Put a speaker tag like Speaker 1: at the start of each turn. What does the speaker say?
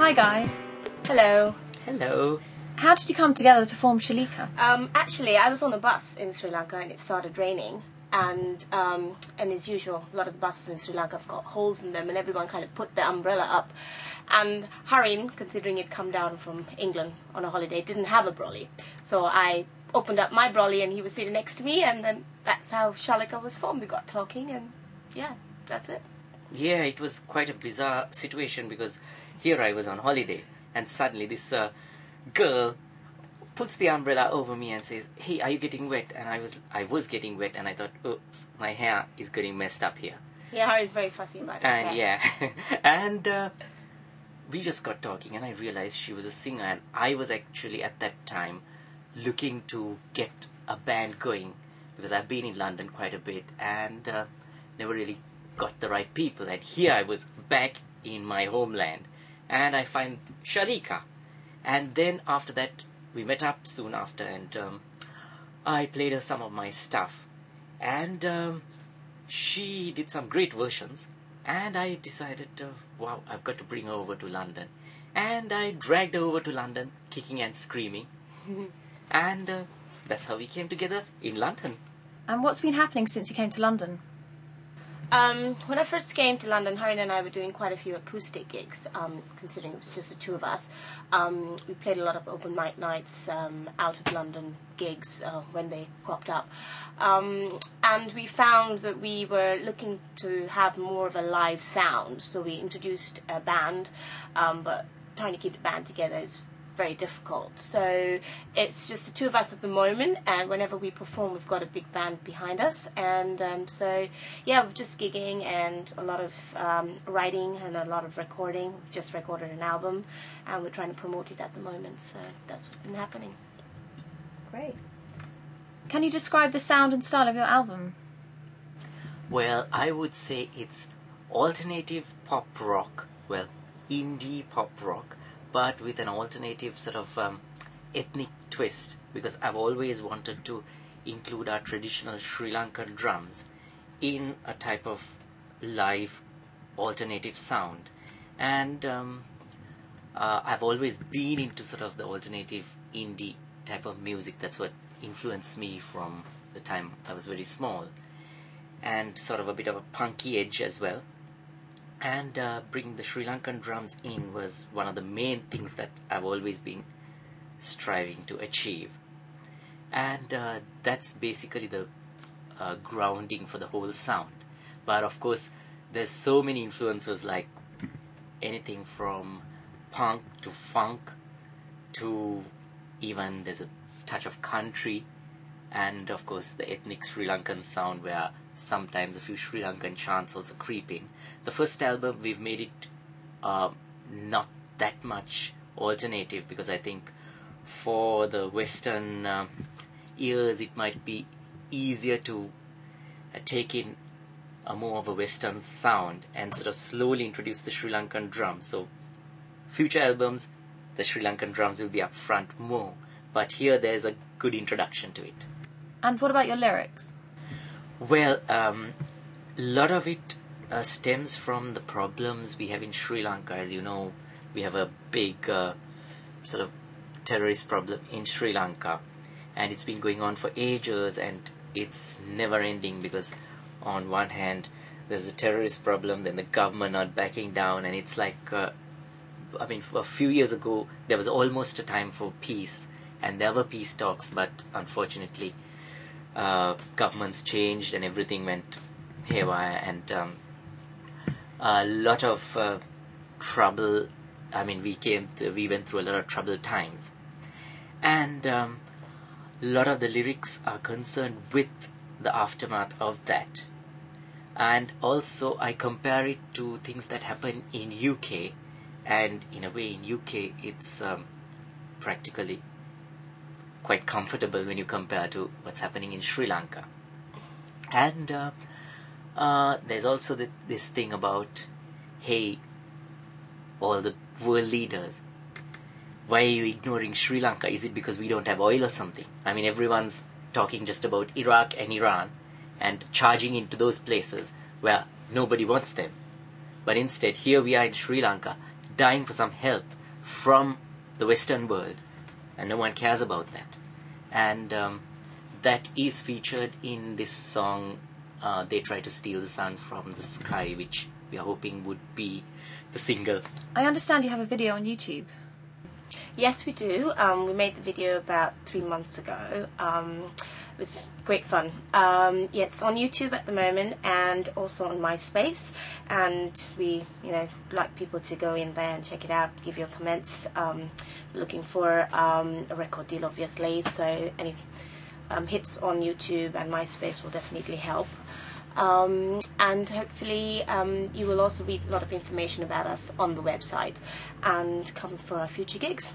Speaker 1: Hi guys.
Speaker 2: Hello.
Speaker 3: Hello.
Speaker 1: How did you come together to form Shalika?
Speaker 2: Actually, I was on a bus in Sri Lanka and it started raining. And as usual, a lot of the buses in Sri Lanka have got holes in them, and everyone kind of put their umbrella up. And Harin, considering he'd come down from England on a holiday, didn't have a brolly. So I opened up my brolly and he was sitting next to me, and then that's how Shalika was formed. We got talking, and yeah, that's it.
Speaker 3: Yeah, it was quite a bizarre situation because here I was on holiday and suddenly this girl puts the umbrella over me and says, "Hey, are you getting wet?" And I was getting wet, and I thought, oops, my hair is getting messed up here.
Speaker 2: Yeah, Harin's very fussy about his hair.
Speaker 3: Yeah, and we just got talking, and I realized she was a singer, and I was actually at that time looking to get a band going because I've been in London quite a bit and never really got the right people. And here I was back in my homeland, and I find Shalika, and then after that we met up soon after, and I played her some of my stuff, and she did some great versions, and I decided, wow, I've got to bring her over to London, and I dragged her over to London kicking and screaming, and that's how we came together in London.
Speaker 1: And what's been happening since you came to London?
Speaker 2: When I first came to London, Harin and I were doing quite a few acoustic gigs, considering it was just the two of us. We played a lot of open mic nights, out of London gigs when they cropped up. And we found that we were looking to have more of a live sound, so we introduced a band, but trying to keep the band together is very difficult. So it's just the two of us at the moment, and whenever we perform we've got a big band behind us, and so yeah, we're just gigging and a lot of writing and a lot of recording. We've just recorded an album and we're trying to promote it at the moment, so that's what's been happening.
Speaker 1: Great. Can you describe the sound and style of your album?
Speaker 3: Well, I would say it's alternative pop rock, well, indie pop rock, but with an alternative sort of ethnic twist, because I've always wanted to include our traditional Sri Lankan drums in a type of live alternative sound. And I've always been into sort of the alternative indie type of music. That's what influenced me from the time I was very small, and sort of a bit of a punky edge as well. And bringing the Sri Lankan drums in was one of the main things that I've always been striving to achieve. And that's basically the grounding for the whole sound. But of course, there's so many influences, like anything from punk to funk to even there's a touch of country, and of course the ethnic Sri Lankan sound where sometimes a few Sri Lankan chants also creep in. The first album we've made it not that much alternative, because I think for the Western ears it might be easier to take in a more of a Western sound and sort of slowly introduce the Sri Lankan drums. So future albums, the Sri Lankan drums will be up front more, but here there's a good introduction to it.
Speaker 1: And what about your lyrics?
Speaker 3: Well, a lot of it stems from the problems we have in Sri Lanka. As you know, we have a big sort of terrorist problem in Sri Lanka, and it's been going on for ages, and it's never ending, because on one hand there's the terrorist problem, then the government not backing down, and it's like I mean, a few years ago there was almost a time for peace, and there were peace talks, but unfortunately governments changed and everything went haywire, and a lot of trouble. I mean, we went through a lot of troubled times, and a lot of the lyrics are concerned with the aftermath of that. And also I compare it to things that happen in UK, and in a way in UK it's practically quite comfortable when you compare to what's happening in Sri Lanka. And there's also this thing about, hey, all the world leaders, why are you ignoring Sri Lanka? Is it because we don't have oil or something? I mean, everyone's talking just about Iraq and Iran and charging into those places where nobody wants them. But instead, here we are in Sri Lanka dying for some help from the Western world, and no one cares about that. And that is featured in this song, They Try to Steal the Sun from the Sky, which we are hoping would be the single.
Speaker 1: I understand you have a video on YouTube.
Speaker 2: Yes, we do. We made the video about 3 months ago. It was great fun. Yeah, it's on YouTube at the moment and also on MySpace. And we, like people to go in there and check it out, give your comments. Looking for a record deal, obviously. So any hits on YouTube and MySpace will definitely help. And hopefully you will also read a lot of information about us on the website and come for our future gigs.